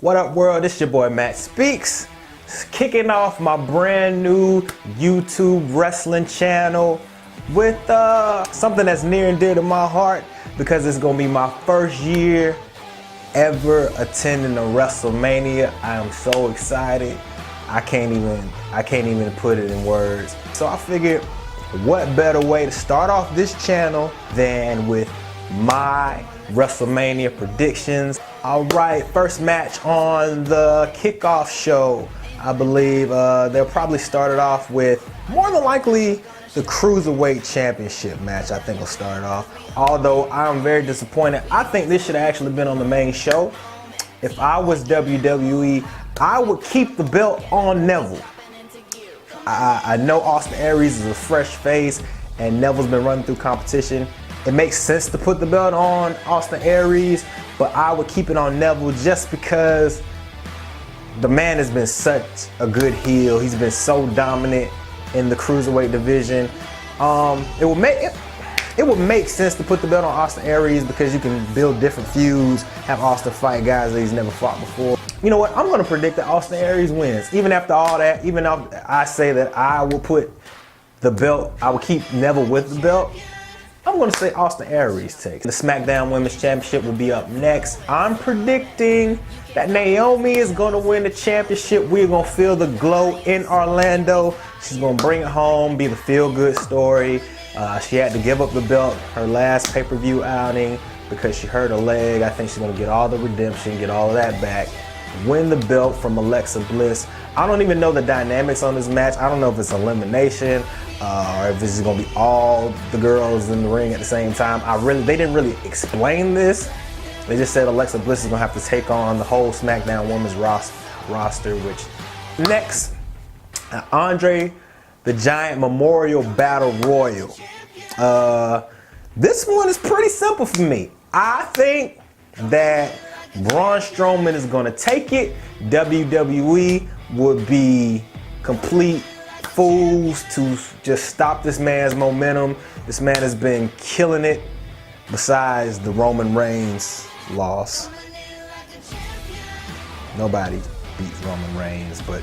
What up, world? It's your boy Matt Speaks, kicking off my brand new YouTube wrestling channel with something that's near and dear to my heart because it's gonna be my first year ever attending a WrestleMania. I am so excited. I can't even put it in words. So I figured, what better way to start off this channel than with my WrestleMania predictions. All right, first match on the kickoff show. I believe they'll probably start it off with, more than likely, the Cruiserweight Championship match. I think will start it off. Although I'm very disappointed. I think this should have actually been on the main show. If I was WWE, I would keep the belt on Neville. I know Austin Aries is a fresh face and Neville's been running through competition. It makes sense to put the belt on Austin Aries, but I would keep it on Neville just because the man has been such a good heel. He's been so dominant in the Cruiserweight division. It would make sense to put the belt on Austin Aries because you can build different feuds, have Austin fight guys that he's never fought before. You know what? I'm going to predict that Austin Aries wins. Even after all that, even after I say that I will put the belt, I will keep Neville with the belt, I'm going to say Austin Aries takes. The SmackDown Women's Championship will be up next. I'm predicting that Naomi is going to win the championship. We're going to feel the glow in Orlando. She's going to bring it home, be the feel-good story. She had to give up the belt her last pay-per-view outing because she hurt her leg. I think she's going to get all the redemption, get all of that back, win the belt from Alexa Bliss. I don't even know the dynamics on this match. I don't know if it's elimination or if it's going to be all the girls in the ring at the same time. They didn't really explain this. They just said Alexa Bliss is going to have to take on the whole SmackDown Women's roster, which next, Andre the Giant Memorial Battle Royal. This one is pretty simple for me. I think that Braun Strowman is going to take it. WWE would be complete fools to just stop this man's momentum. This man has been killing it besides the Roman Reigns loss. Nobody beats Roman Reigns, but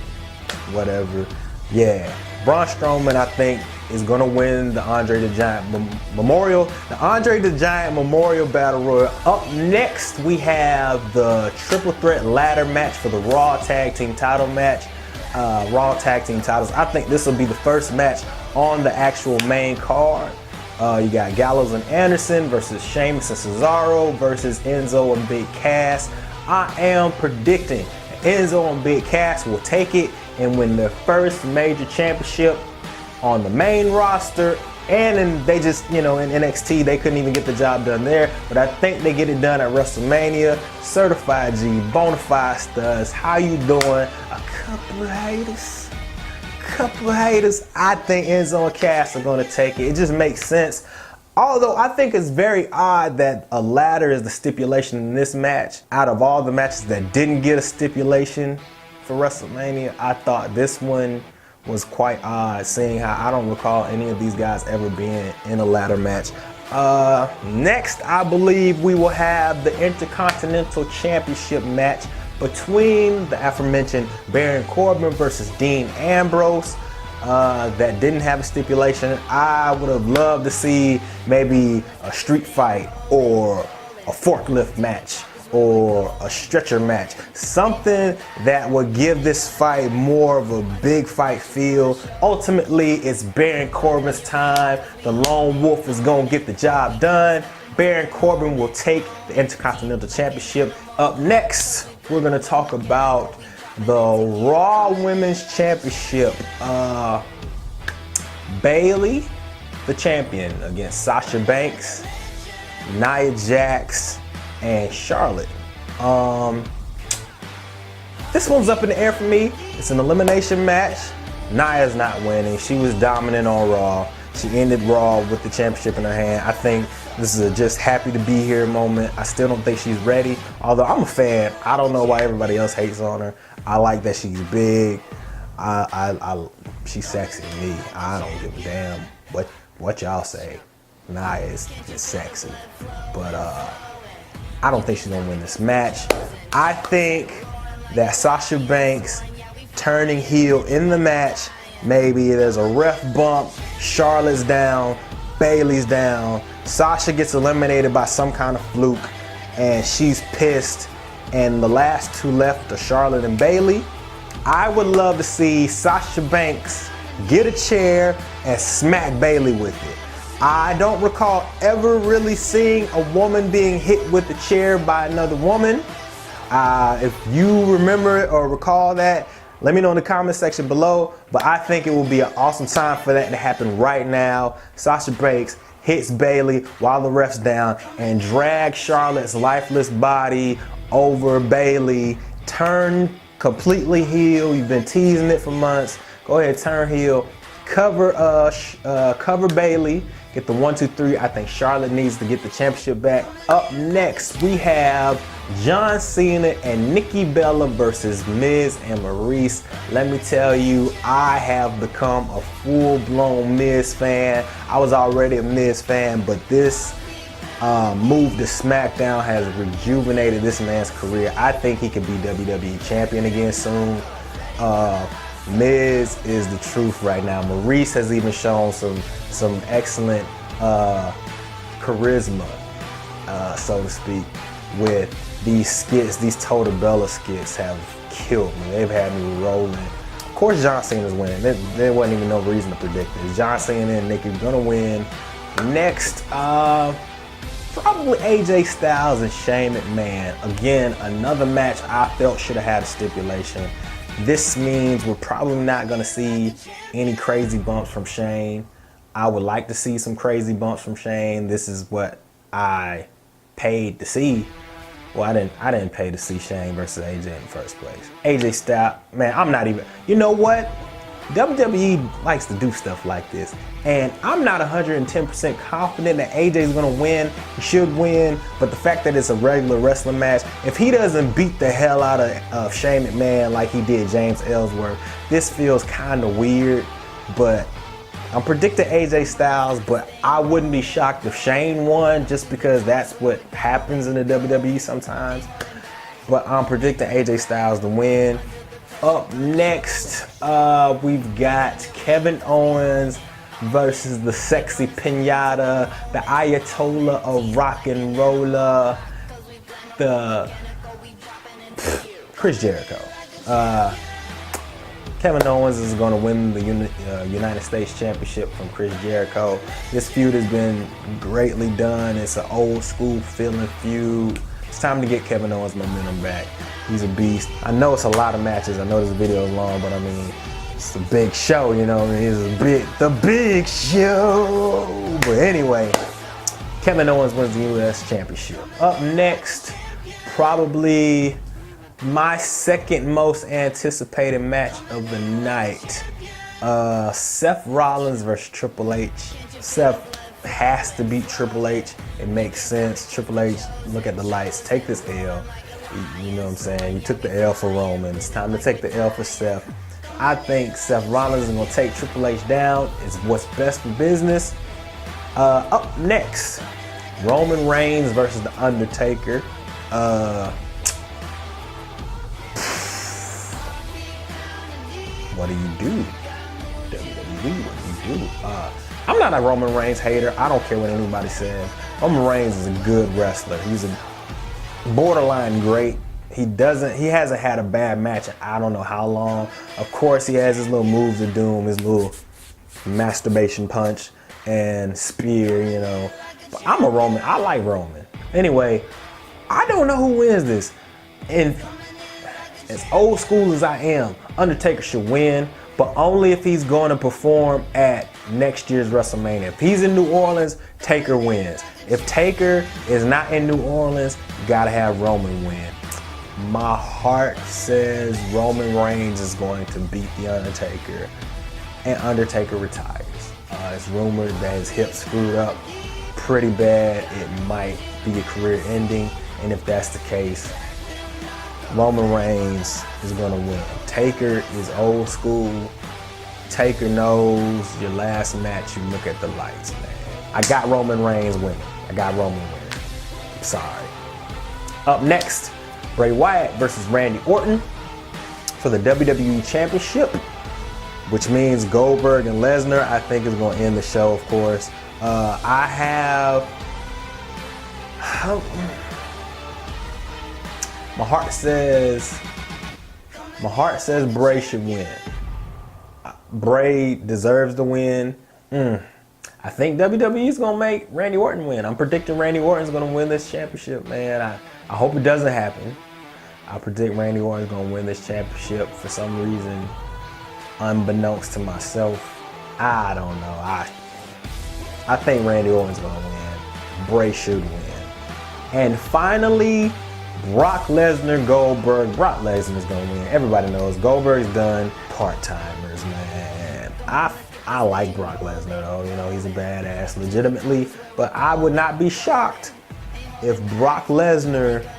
whatever. Yeah, Braun Strowman, I think, is going to win the Andre the Giant Memorial. The Andre the Giant Memorial Battle Royal. Up next, we have the Triple Threat Ladder match for the Raw Tag Team title match. Raw Tag Team titles. I think this will be the first match on the actual main card. You got Gallows and Anderson versus Sheamus and Cesaro versus Enzo and Big Cass. I am predicting Enzo and Big Cass will take it and win their first major championship on the main roster. And they just, in NXT, they couldn't even get the job done there. But I think they get it done at WrestleMania. Certified G, Bonafide Studs, how you doing? A couple of haters. I think Enzo and Cass are going to take it. It just makes sense. Although I think it's very odd that a ladder is the stipulation in this match. Out of all the matches that didn't get a stipulation for WrestleMania, I thought this one was quite odd, seeing how I don't recall any of these guys ever being in a ladder match. Next, I believe we will have the Intercontinental Championship match between the aforementioned Baron Corbin versus Dean Ambrose. That didn't have a stipulation. I would have loved to see maybe a street fight or a forklift match or a stretcher match. Something that would give this fight more of a big fight feel. Ultimately, it's Baron Corbin's time. The Lone Wolf is gonna get the job done. Baron Corbin will take the Intercontinental Championship. Up next, we're gonna talk about the Raw Women's Championship. Bayley, the champion, against Sasha Banks, Nia Jax, and Charlotte. This one's up in the air for me. It's an elimination match. Nia's not winning. She was dominant on Raw. She ended Raw with the championship in her hand. I think this is a just happy to be here moment. I still don't think she's ready. Although I'm a fan. I don't know why everybody else hates on her. I like that she's big. She's sexy to me. I don't give a damn what y'all say. Nia is sexy. But I don't think she's gonna win this match. I think that Sasha Banks turning heel in the match. Maybe there's a ref bump, Charlotte's down, Bayley's down, Sasha gets eliminated by some kind of fluke, and she's pissed, and the last two left are Charlotte and Bayley. I would love to see Sasha Banks get a chair and smack Bayley with it. I don't recall ever really seeing a woman being hit with a chair by another woman. If you remember or recall that, let me know in the comment section below. But I think it will be an awesome time for that to happen right now. Sasha Banks hits Bayley while the ref's down and drags Charlotte's lifeless body over Bayley. Turn completely heel. You've been teasing it for months. Go ahead, turn heel. Cover Bayley. Get the 1, 2, 3. I think Charlotte needs to get the championship back. Up next, we have John Cena and Nikki Bella versus Miz and Maryse. Let me tell you, I have become a full-blown Miz fan. I was already a Miz fan, but this move to SmackDown has rejuvenated this man's career. I think he could be WWE champion again soon. Miz is the truth right now. Maryse has even shown some excellent charisma, so to speak, with these skits. These Total Bella skits have killed me. They've had me rolling. Of course, John Cena's winning. There wasn't even no reason to predict this. John Cena and Nikki gonna win. Next, probably AJ Styles and Shane McMahon. Again, another match I felt should have had a stipulation. This means we're probably not going to see any crazy bumps from Shane. I would like to see some crazy bumps from Shane. This is what I paid to see. Well, I didn't pay to see Shane versus AJ in the first place. AJ Styles, man, I'm not even, you know what? WWE likes to do stuff like this. And I'm not 110% confident that AJ is going to win. He should win. But the fact that it's a regular wrestling match, if he doesn't beat the hell out of Shane McMahon like he did James Ellsworth, this feels kind of weird. But I'm predicting AJ Styles, but I wouldn't be shocked if Shane won just because that's what happens in the WWE sometimes. But I'm predicting AJ Styles to win. Up next, we've got Kevin Owens versus the Sexy Pinata, the Ayatollah of Rock and Roller, the Chris Jericho. Kevin Owens is going to win the United States Championship from Chris Jericho. This feud has been greatly done. It's an old school feeling feud. It's time to get Kevin Owens' momentum back. He's a beast. I know it's a lot of matches. I know this video is long, but I mean, it's a big show, you know. It's the big show. But anyway, Kevin Owens wins the US Championship. Up next, probably my second most anticipated match of the night. Seth Rollins versus Triple H. Seth has to beat Triple H. It makes sense. Triple H, look at the lights. Take this L. You know what I'm saying? You took the L for Roman. It's time to take the L for Seth. I think Seth Rollins is going to take Triple H down. It's what's best for business. Up next, Roman Reigns versus The Undertaker. What do you do? WWE, what do you do? I'm not a Roman Reigns hater. I don't care what anybody says. Roman Reigns is a good wrestler. He's a borderline great. He hasn't had a bad match in I don't know how long. Of course, he has his little moves to do him, his little masturbation punch and spear, you know. But I'm a Roman. I like Roman. Anyway, I don't know who wins this. And as old school as I am, Undertaker should win, but only if he's going to perform at next year's WrestleMania. If he's in New Orleans, Taker wins. If Taker is not in New Orleans, you gotta have Roman win. My heart says Roman Reigns is going to beat The Undertaker, and Undertaker retires. It's rumored that his hip screwed up pretty bad. It might be a career ending, and if that's the case, Roman Reigns is gonna win. Taker is old school. Taker knows your last match, you look at the lights, man. I got Roman Reigns winning. I got Roman winning. I'm sorry. Up next, Bray Wyatt versus Randy Orton. for the WWE Championship, which means Goldberg and Lesnar, I think, is going to end the show, of course. I have... My heart says Bray should win. Bray deserves the win. I think WWE is going to make Randy Orton win. I'm predicting Randy Orton's going to win this championship, man. I hope it doesn't happen. I predict Randy Orton's going to win this championship for some reason, unbeknownst to myself. I don't know. I think Randy Orton's going to win. Bray should win. And finally, Brock Lesnar, Goldberg. Brock Lesnar's going to win. Everybody knows Goldberg's done. Part-timers, man. I like Brock Lesnar, though. You know, he's a badass legitimately. But I would not be shocked if Brock Lesnar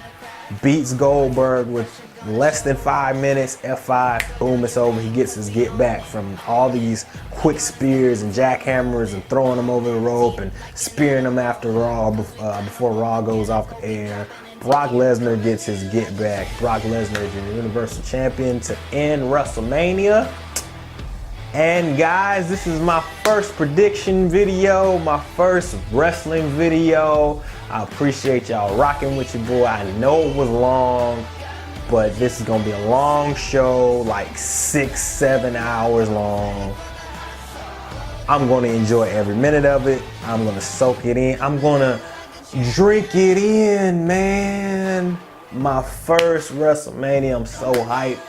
beats Goldberg with less than 5 minutes. F5, boom, it's over. He gets his get back from all these quick spears and jackhammers and throwing them over the rope and spearing them after Raw before Raw goes off the air. Brock Lesnar gets his get back. Brock Lesnar is your Universal Champion to end WrestleMania. And guys, this is my first prediction video, my first wrestling video. I appreciate y'all rocking with your boy. I know it was long, but this is gonna be a long show, like 6-7 hours long. I'm gonna enjoy every minute of it. I'm gonna soak it in. I'm gonna drink it in, man. My first WrestleMania, I'm so hyped.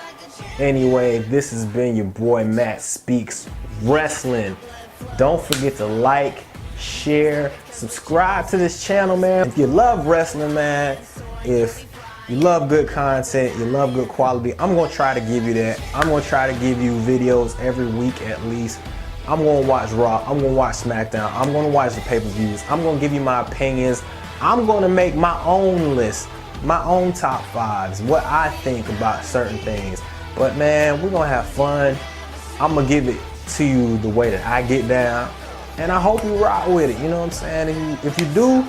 Anyway, this has been your boy Matt Speaks Wrestling. Don't forget to like, share, subscribe to this channel, man. If you love wrestling, man, if you love good content, you love good quality, I'm gonna try to give you that. I'm gonna try to give you videos every week at least. I'm gonna watch Raw, I'm gonna watch SmackDown, I'm gonna watch the pay-per-views, I'm gonna give you my opinions. I'm gonna make my own list, my own top fives, what I think about certain things. But man, we're gonna have fun. I'm gonna give it to you the way that I get down, and I hope you rock with it. You know what I'm saying? If you do,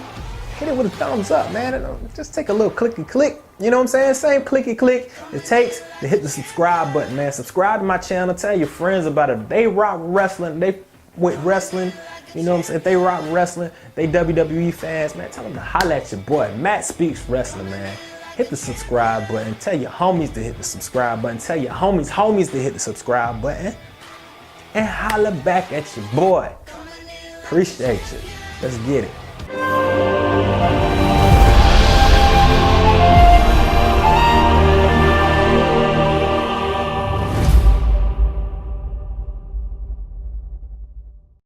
hit it with a thumbs up, man. Just take a little clicky click. You know what I'm saying? Same clicky click it takes to hit the subscribe button, man. Subscribe to my channel. Tell your friends about it. If they rock wrestling, they with wrestling. You know what I'm saying? If they rock wrestling, they WWE fans, man. Tell them to holla at your boy. Matt Speaks Wrestling, man. Hit the subscribe button. Tell your homies to hit the subscribe button. Tell your homies to hit the subscribe button. And holla back at your boy. Appreciate you. Let's get it.